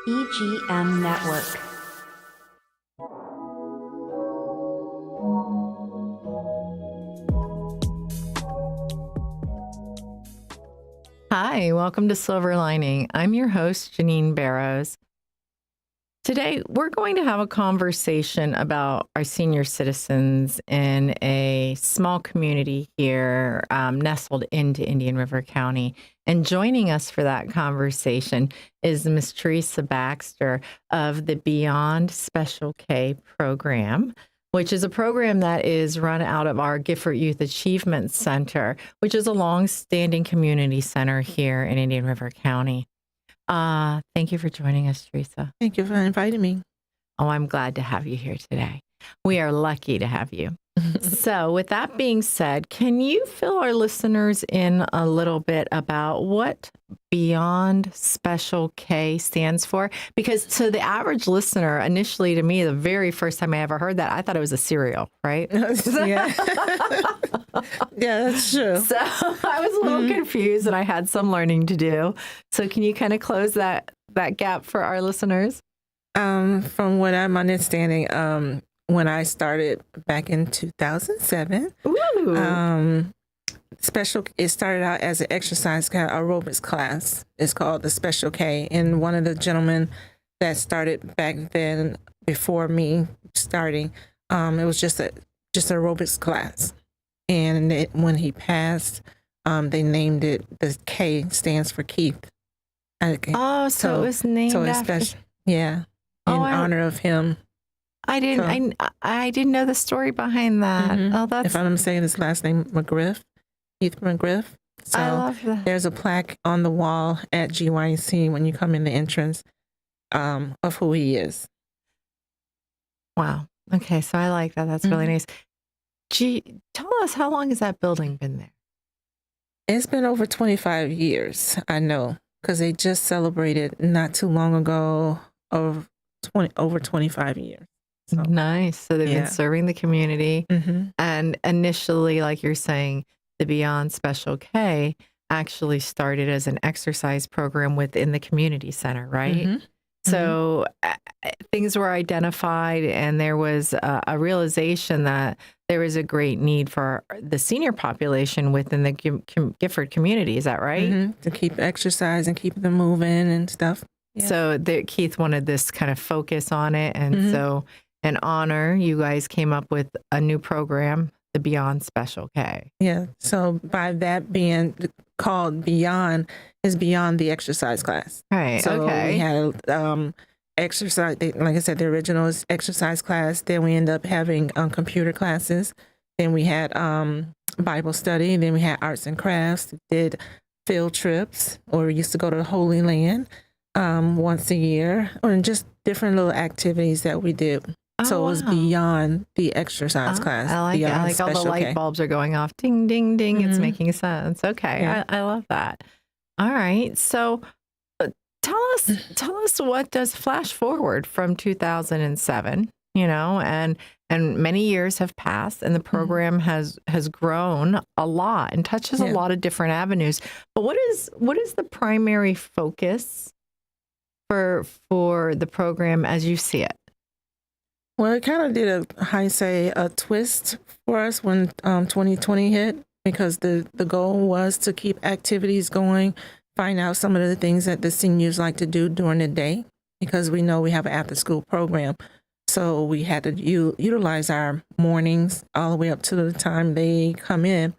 EGM Network. Hi, welcome to Silver Lining. I'm your host, Janine Barrows. Today, we're going to have a conversation about our senior citizens in a small community here nestled into Indian River County. And joining us for that conversation is Ms. Teresa Baxter of the Beyond Special K program, which is a program that is run out of our Gifford Youth Achievement Center, which is a long-standing community center here in Indian River County. Thank you for joining us, Teresa. Thank you for inviting me. Oh, I'm glad to have you here today. We are lucky to have you. So with that being said, can you fill our listeners in a little bit about what Beyond Special K stands for? Because to the average listener, initially to me, the very first time I ever heard that, I thought it was a cereal, right? Yeah. Yeah, that's true. So I was a little confused and I had some learning to do. So can you kind of close that gap for our listeners? From what I'm understanding, when I started back in 2007, it started out as an exercise aerobics class. It's called the Special K. And one of the gentlemen that started back then, before me starting, it was just aerobics class. And when he passed, they named it, the K stands for Keith. Oh, so it was named after. Yeah, in honor of him. I didn't know the story behind that. Mm-hmm. Oh, that's. If I'm saying his last name, McGriff, Keith McGriff. So I love that. There's a plaque on the wall at GYC when you come in the entrance of who he is. Wow. Okay, so I like that. That's really nice. Tell us, how long has that building been there? It's been over 25 years, I know, because they just celebrated not too long ago of over 25 years. So. Nice. So they've been serving the community. And initially, like you're saying, the Beyond Special K actually started as an exercise program within the community center, right? So things were identified and there was a realization that there was a great need for the senior population within the Gifford community. Is that right? To keep exercise and keep them moving and stuff. Yeah. So Keith wanted this kind of focus on it. And so in honor, you guys came up with a new program, the Beyond Special K. Yeah. So by that being called Beyond, is beyond the exercise class. Right. So okay. We had exercise, like I said, the original is exercise class. Then we end up having computer classes. Then we had Bible study. Then we had arts and crafts. Did field trips, or we used to go to the Holy Land once a year, or just different little activities that we did. So it was beyond the exercise class. I like all the light bulbs are going off. Ding, ding, ding. It's making sense. Okay. Yeah. I love that. All right. So tell us what does flash forward from 2007, and many years have passed and the program has grown a lot and touches a lot of different avenues. But what is the primary focus for the program as you see it? Well, it kind of did a twist for us when 2020 hit, because the goal was to keep activities going, find out some of the things that the seniors like to do during the day, because we know we have an after-school program. So we had to utilize our mornings all the way up to the time they come in.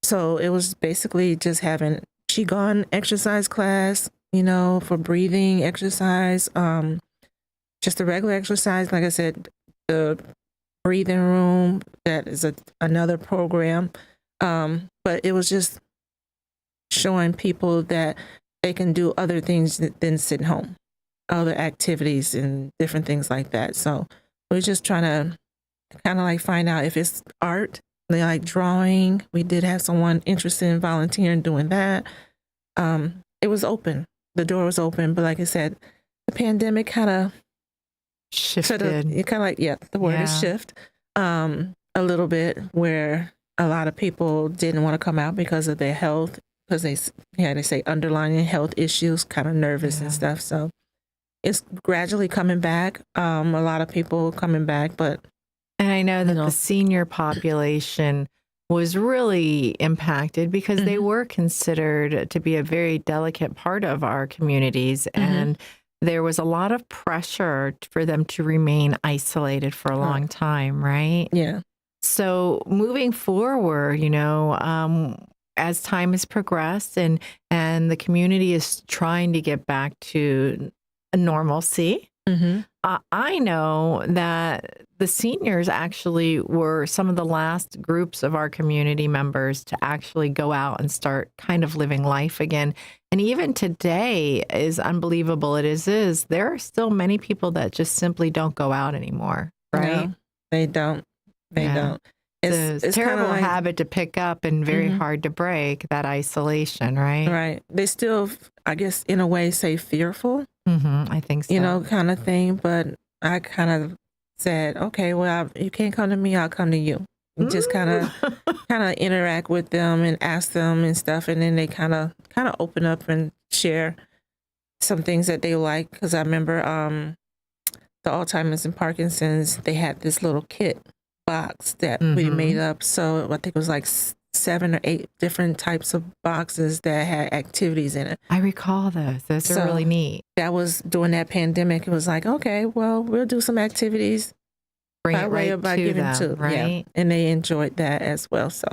So it was basically just having Qigong exercise class, for breathing exercise, just a regular exercise. Like I said, the breathing room, that is another program. But it was just showing people that they can do other things than sitting home, other activities and different things like that. So we're just trying to kind of like find out if it's art, they like drawing. We did have someone interested in volunteering doing that. It was open. The door was open. But like I said, the pandemic kind of shifted. The word is shift a little bit, where a lot of people didn't want to come out because of their health, because they say underlying health issues, kind of nervous and stuff. So it's gradually coming back. A lot of people coming back, but And I know that know. the senior population was really impacted because they were considered to be a very delicate part of our communities. And there was a lot of pressure for them to remain isolated for a long time, right? Yeah. So moving forward, as time has progressed and the community is trying to get back to normalcy, I know that the seniors actually were some of the last groups of our community members to actually go out and start kind of living life again. And even today, as unbelievable it is, there are still many people that just simply don't go out anymore, right? No, they don't. They don't. It's a terrible habit to pick up and very hard to break, that isolation, right? Right. They still, I guess, in a way, say fearful. I think so. Kind of thing. But I kind of said, okay, well, you can't come to me, I'll come to you. And just kind of interact with them and ask them and stuff, and then they kind of open up and share some things that they like. Because I remember the Alzheimer's and Parkinson's, they had this little kit box that we made up. So I think it was like 7 or 8 different types of boxes that had activities in it. I recall those. Those are really neat. That was during that pandemic. It was like, okay, well, we'll do some activities. Bring it right to them, right? Yeah. And they enjoyed that as well. So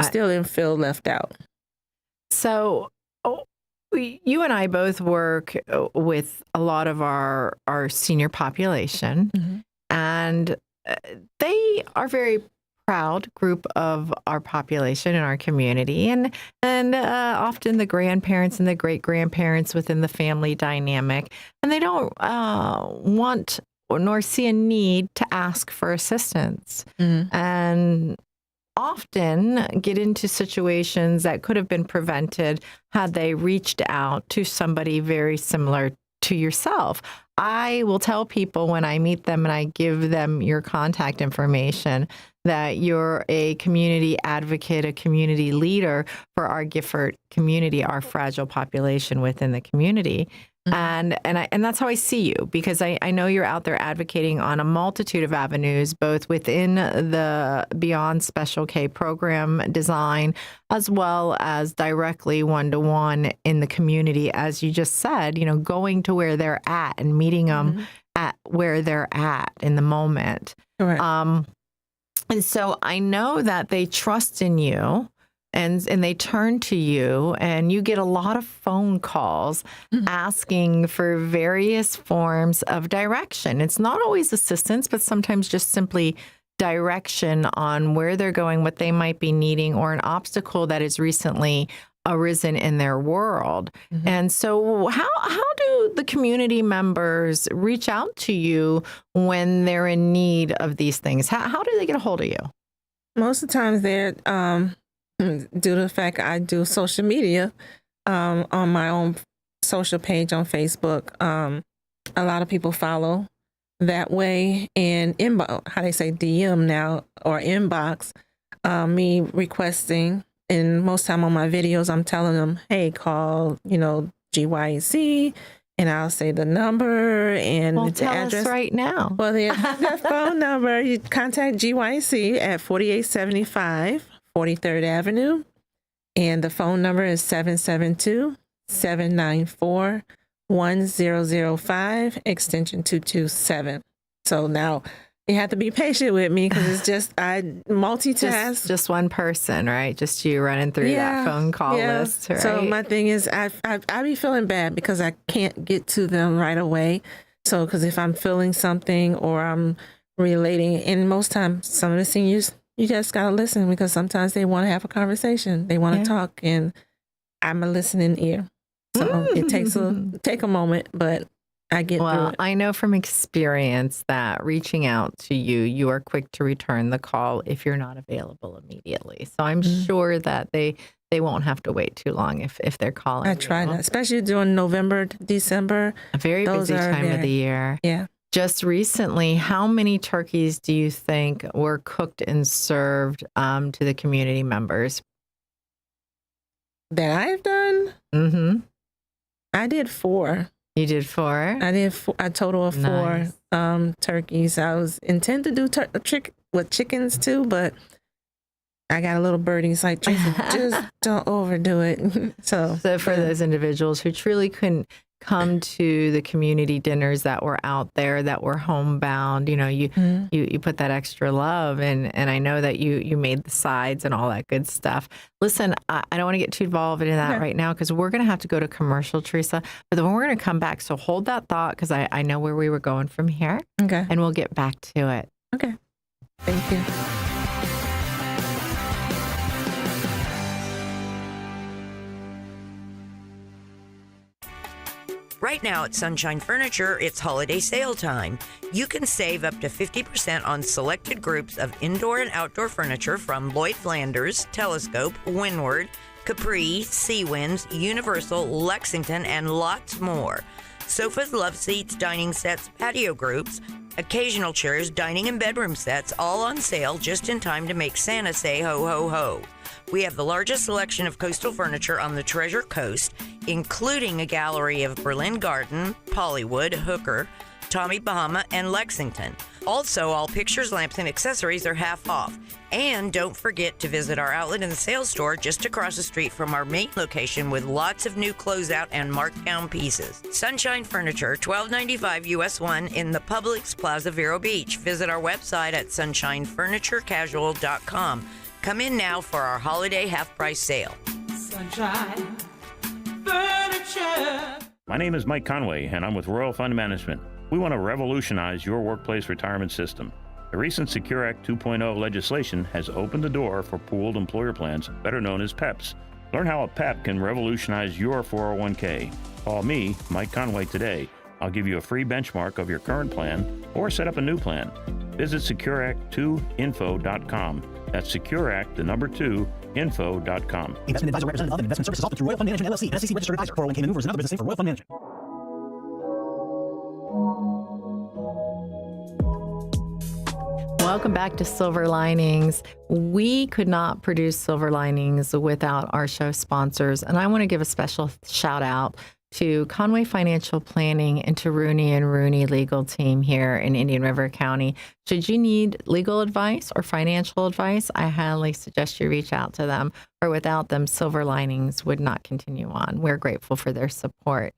still didn't feel left out. So you and I both work with a lot of our senior population, and they are very proud group of our population in our community, and often the grandparents and the great grandparents within the family dynamic, and they don't want nor see a need to ask for assistance, and often get into situations that could have been prevented had they reached out to somebody very similar to yourself. I will tell people when I meet them and I give them your contact information that you're a community advocate, a community leader for our Gifford community, our fragile population within the community. And that's how I see you, because I know you're out there advocating on a multitude of avenues, both within the Beyond Special K program design, as well as directly one-to-one in the community, as you just said, going to where they're at and meeting them at where they're at in the moment. Correct. And so I know that they trust in you. And they turn to you, and you get a lot of phone calls asking for various forms of direction. It's not always assistance, but sometimes just simply direction on where they're going, what they might be needing, or an obstacle that has recently arisen in their world. And so how do the community members reach out to you when they're in need of these things? How do they get a hold of you? Most of the times they're due to the fact I do social media on my own social page on Facebook. A lot of people follow that way, and inbox, how they say DM now, or inbox me requesting. And most time on my videos, I'm telling them, hey, call, GYC, and I'll say the number and the tell address us right now. Well, the phone number, you contact GYC at 4875 43rd Avenue, and the phone number is 772-794-1005, extension 227. So now you have to be patient with me, because it's just, I multitask. Just one person, right? Just you running through that phone call list, right? So my thing is, I be feeling bad because I can't get to them right away. So, because if I'm feeling something or I'm relating, and most times some of the seniors, you just got to listen, because sometimes they want to have a conversation. They want to talk, and I'm a listening ear. So it takes a moment, but I get through it. I know from experience that reaching out to you, you are quick to return the call if you're not available immediately. So I'm sure that they won't have to wait too long if they're calling. I try that, especially during November, December. A very busy time of the year. Yeah. Just recently, how many turkeys do you think were cooked and served to the community members? That I've done? I did 4. You did 4? I did a total of Nice. 4 turkeys. I was intend to do chickens too, but I got a little birdie. It's like, just don't overdo it. So for those individuals who truly couldn't come to the community dinners that were out there, that were homebound, you put that extra love, and I know that you made the sides and all that good stuff. Listen, I don't want to get too involved in that right now because we're going to have to go to commercial, Teresa, but then we're going to come back. So hold that thought because I know where we were going from here. Okay. And we'll get back to it. Okay. Thank you. Right now at Sunshine Furniture, it's holiday sale time. You can save up to 50% on selected groups of indoor and outdoor furniture from Lloyd Flanders, Telescope, Windward, Capri, Seawinds, Universal, Lexington, and lots more. Sofas, love seats, dining sets, patio groups, occasional chairs, dining and bedroom sets, all on sale just in time to make Santa say ho, ho, ho. We have the largest selection of coastal furniture on the Treasure Coast, including a gallery of Berlin Garden, Pollywood, Hooker, Tommy Bahama, and Lexington. Also, all pictures, lamps, and accessories are half off. And don't forget to visit our outlet and sales store just across the street from our main location with lots of new closeout and markdown pieces. Sunshine Furniture, $12.95 US 1 in the Publix Plaza Vero Beach. Visit our website at sunshinefurniturecasual.com. Come in now for our holiday half-price sale. Sunshine Furniture. My name is Mike Conway, and I'm with Royal Fund Management. We want to revolutionize your workplace retirement system. The recent Secure Act 2.0 legislation has opened the door for pooled employer plans, better known as PEPs. Learn how a PEP can revolutionize your 401k. Call me, Mike Conway, today. I'll give you a free benchmark of your current plan or set up a new plan. Visit secureact2info.com. That's secureact2info.com. Investment advisor representative of investment services offered through Royal Fund Management LLC, an SEC registered advisor. 401k maneuvers and other business for Royal Fund Management. Welcome back to Silver Linings. We could not produce Silver Linings without our show sponsors, and I want to give a special shout out to Conway Financial Planning and to Rooney and Rooney legal team here in Indian River County. Should you need legal advice or financial advice, I highly suggest you reach out to them, or without them, Silver Linings would not continue on. We're grateful for their support.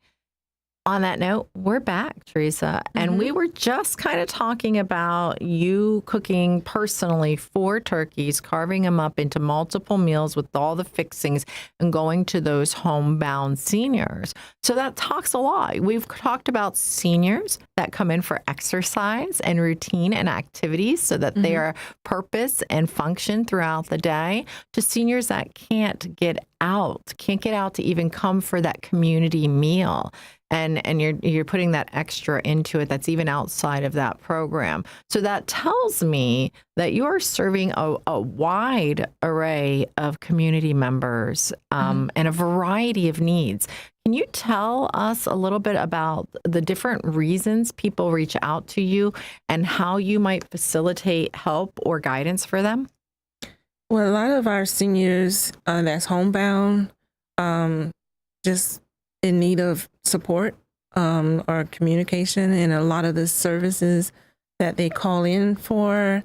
On that note, we're back, Teresa, and we were just kind of talking about you cooking personally 4 turkeys, carving them up into multiple meals with all the fixings and going to those homebound seniors. So that talks a lot. We've talked about seniors that come in for exercise and routine and activities so that they are purpose and function throughout the day, to seniors that can't get out to even come for that community meal. And you're putting that extra into it that's even outside of that program. So that tells me that you're serving a wide array of community members and a variety of needs. Can you tell us a little bit about the different reasons people reach out to you and how you might facilitate help or guidance for them? Well, a lot of our seniors that's homebound, just in need of support or communication, and a lot of the services that they call in for,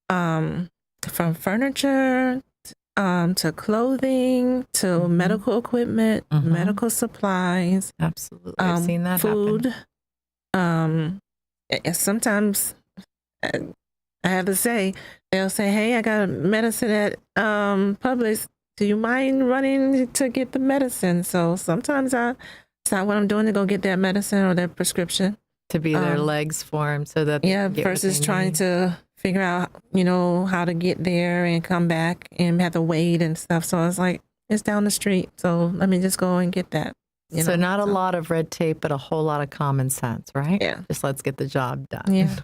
from furniture to clothing to medical equipment, medical supplies. Absolutely. I've seen that food. happen. Sometimes I have to say, they'll say, "Hey, I got a medicine at Publix. Do you mind running to get the medicine?" So sometimes it's not what I'm doing to go get that medicine or that prescription. To be their legs for them so that versus trying to figure out, how to get there and come back and have to wait and stuff. So I was like, it's down the street. So let me just go and get that. So not a lot of red tape, but a whole lot of common sense, right? Yeah. Just let's get the job done. Yeah.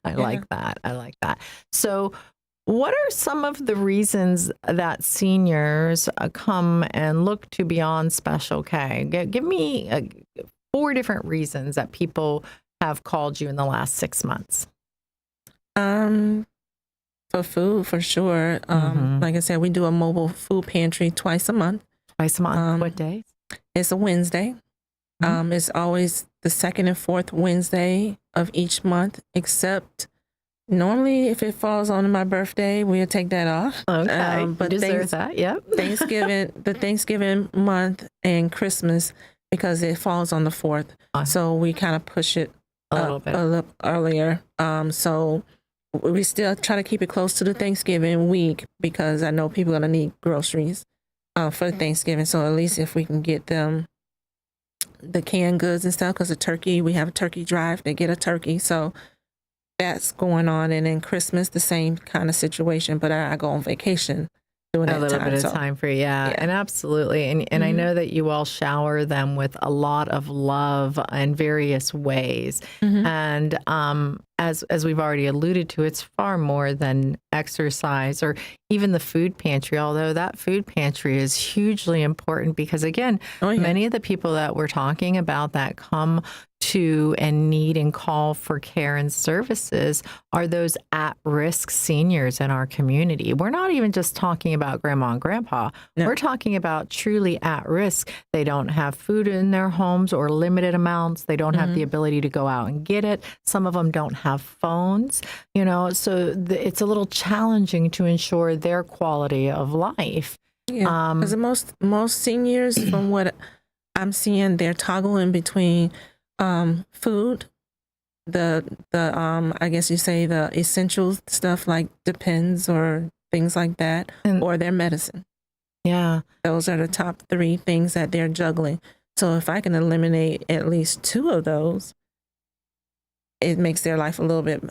I like that. So what are some of the reasons that seniors come and look to Beyond Special K? Give me 4 different reasons that people have called you in the last 6 months. For food, for sure. Like I said, we do a mobile food pantry twice a month. What days? It's a Wednesday. It's always the second and fourth Wednesday of each month, except normally if it falls on my birthday, we'll take that off. Okay, But you deserve that. Yep. the Thanksgiving month and Christmas, because it falls on the 4th. So we kind of push it A little bit. a little earlier. So we still try to keep it close to the Thanksgiving week, because I know people are going to need groceries for Thanksgiving. So at least if we can get them the canned goods and stuff, because the turkey, we have a turkey drive, they get a turkey. So that's going on. And then Christmas, the same kind of situation, but I go on vacation during A that little time. bit of time for you. Yeah. And absolutely. And I know that you all shower them with a lot of love in various ways. And as we've already alluded to, it's far more than exercise or even the food pantry, although that food pantry is hugely important because, again, many of the people that we're talking about that come to and need and call for care and services are those at-risk seniors in our community. We're not even just talking about grandma and grandpa. No. We're talking about truly at risk. They don't have food in their homes or limited amounts. They don't have the ability to go out and get it. Some of them don't have phones, so it's a little challenging to ensure their quality of life. Yeah, because most seniors, from what I'm seeing, they're toggling between food, the I guess you say the essential stuff like Depends or things like that, or their medicine. Yeah. Those are the top 3 things that they're juggling. So if I can eliminate at least 2 of those, it makes their life a little bit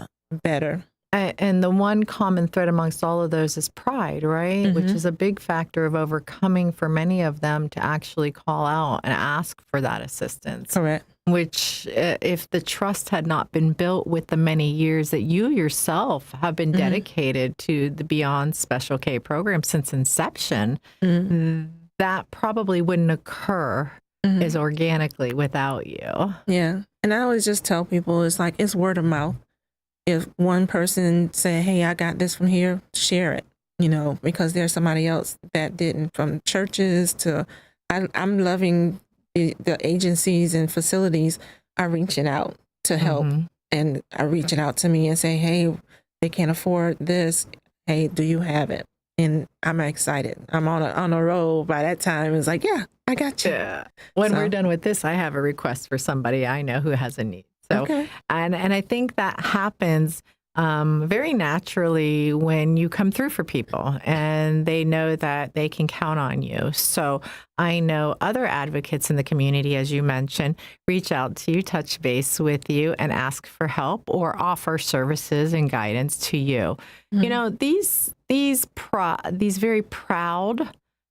better. And the one common thread amongst all of those is pride, right? Which is a big factor of overcoming for many of them to actually call out and ask for that assistance. Correct. Which, if the trust had not been built with the many years that you yourself have been dedicated to the Beyond Special K program since inception, that probably wouldn't occur as organically without you. Yeah. And I always just tell people, it's word of mouth. If one person say, hey, I got this from here, share it, because there's somebody else that didn't. From churches to, I'm loving the agencies and facilities are reaching out to help and are reaching out to me and say, hey, they can't afford this. Hey, do you have it? And I'm excited. I'm on a roll by that time. It's like, yeah, I got you. Yeah. When we're done with this, I have a request for somebody I know who has a need. So, and I think that happens very naturally when you come through for people and they know that they can count on you. So I know other advocates in the community, as you mentioned, reach out to you, touch base with you, and ask for help or offer services and guidance to you. These very proud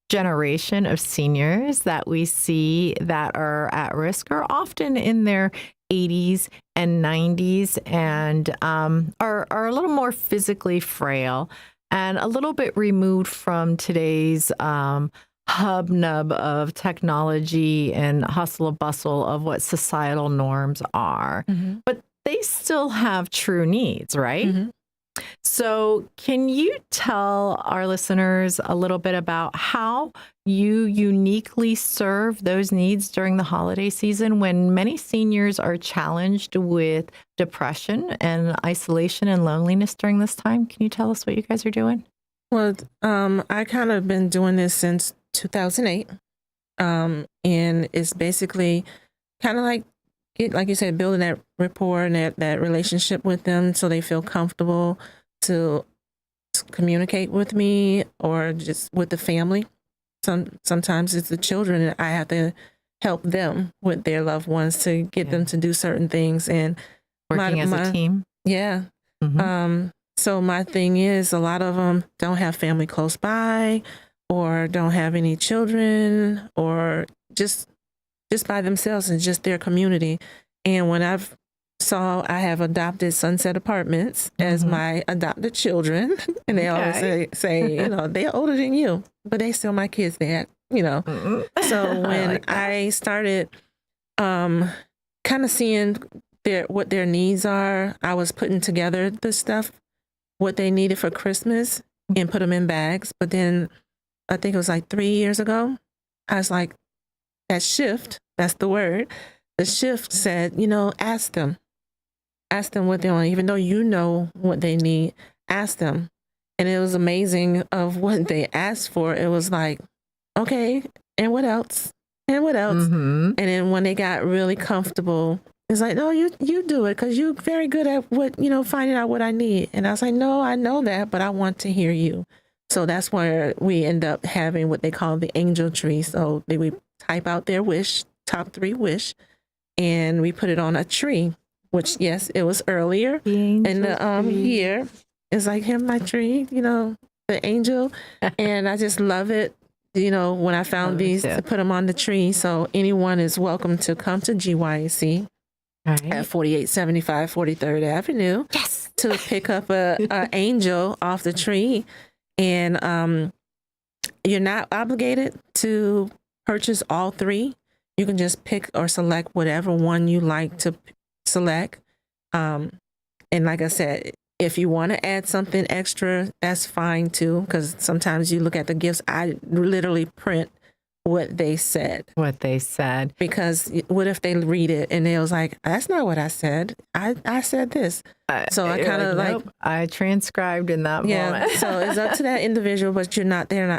generation of seniors that we see that are at risk are often in their 80s and 90s and are a little more physically frail and a little bit removed from today's hubnub of technology and hustle and bustle of what societal norms are. But they still have true needs, right? So can you tell our listeners a little bit about how you uniquely serve those needs during the holiday season when many seniors are challenged with depression and isolation and loneliness during this time? Can you tell us what you guys are doing? Well, I kind of been doing this since 2008. And it's basically kind of like you said, building that rapport and that relationship with them so they feel comfortable to communicate with me or just with the family. Sometimes it's the children and I have to help them with their loved ones to get them to do certain things. And working as a team. Yeah. So my thing is a lot of them don't have family close by or don't have any children or just by themselves and just their community. And when I have adopted Sunset Apartments as my adopted children, and they always say, they're older than you, but they still my kids, Dad, So when I started kind of seeing what their needs are, I was putting together the stuff, what they needed for Christmas and put them in bags. But then I think it was like 3 years ago, I was like, that shift, that's the word. the shift said, ask them what they want, even though you know what they need, ask them. And it was amazing of what they asked for. It was like, okay, and what else? And what else? Mm-hmm. And then when they got really comfortable, it's like, no, you do it because you're very good at what, finding out what I need. And I was like, no, I know that, but I want to hear you. So that's where we end up having what they call the angel tree. So we type out their wish, top 3 wish, and we put it on a tree, which, yes, it was earlier in the year. It's like, here's my tree, the angel. And I just love it. When I found these, to put them on the tree. So anyone is welcome to come to GYAC at 4875 43rd Avenue to pick up a angel off the tree. And you're not obligated to purchase all 3. You can just pick or select whatever one you like to select. And like I said, if you want to add something extra, that's fine too, because sometimes you look at the gifts, I literally print what they said. Because what if they read it and they was like, that's not what I said. I said this. So I kind of nope, I transcribed in that moment. So it's up to that individual, but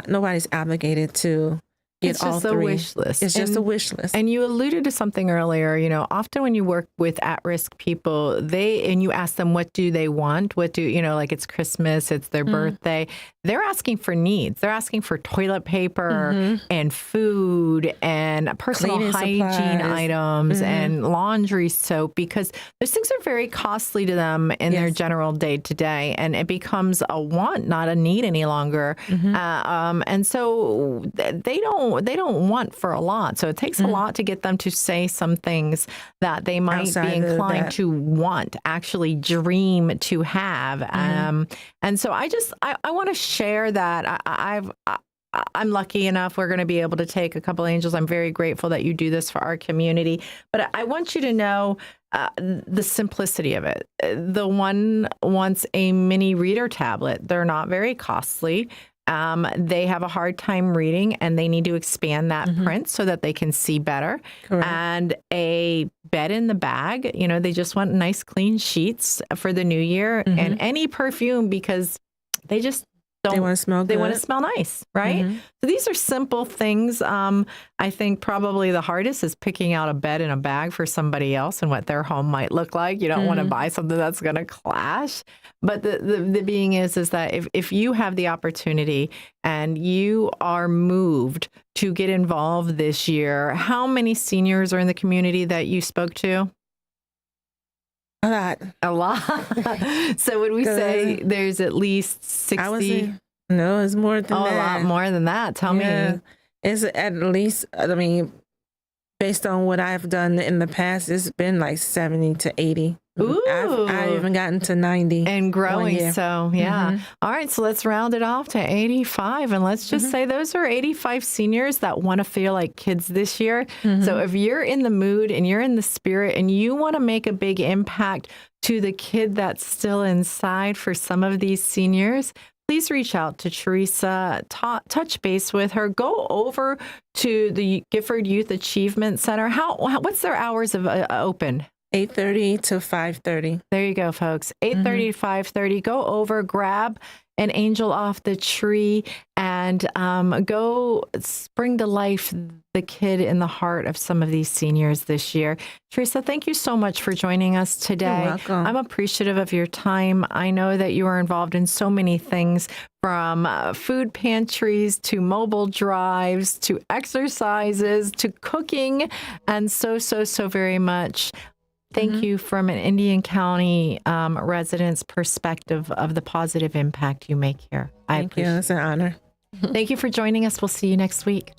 nobody's obligated to get all 3. It's just a wish list. It's just a wish list. And you alluded to something earlier, often when you work with at-risk people, and you ask them, what do they want? What do, like it's Christmas, it's their birthday. They're asking for needs. They're asking for toilet paper and food and personal Cleaning hygiene supplies. items and laundry soap, because those things are very costly to them in their general day-to-day. And it becomes a want, not a need any longer. And so they don't want for a lot. So it takes a lot to get them to say some things that they might Outside be inclined to want, actually dream to have. And so I want to share that. I'm lucky enough we're going to be able to take a couple angels. I'm very grateful that you do this for our community. But I want you to know the simplicity of it. The one wants a mini reader tablet. They're not very costly. They have a hard time reading, and they need to expand that print so that they can see better. Correct. And a bed in the bag. They just want nice, clean sheets for the new year, and any perfume, because they just don't. They want to smell good. They want to smell nice, right? So these are simple things. I think probably the hardest is picking out a bed in a bag for somebody else and what their home might look like. You don't want to buy something that's going to clash. But the being is that if you have the opportunity and you are moved to get involved this year, how many seniors are in the community that you spoke to? A lot. So would we say there's at least 60? No, it's more than that. A lot more than that. Tell me. It's at least, based on what I've done in the past, it's been like 70 to 80. Ooh. I've even gotten to 90. And growing. So, yeah. Mm-hmm. All right. So let's round it off to 85. And let's just say those are 85 seniors that want to feel like kids this year. So if you're in the mood and you're in the spirit and you want to make a big impact to the kid that's still inside for some of these seniors, please reach out to Teresa, touch base with her, go over to the Gifford Youth Achievement Center. What's their hours of open? 8:30 to 5:30. There you go, folks. 8:30 to 5:30. Go over, grab an angel off the tree, and go bring to life the kid in the heart of some of these seniors this year. Teresa, thank you so much for joining us today. You're welcome. I'm appreciative of your time. I know that you are involved in so many things, from food pantries to mobile drives to exercises to cooking, and so very much. Thank you from an Indian County resident's perspective of the positive impact you make here. Thank you. It's an honor. Thank you for joining us. We'll see you next week.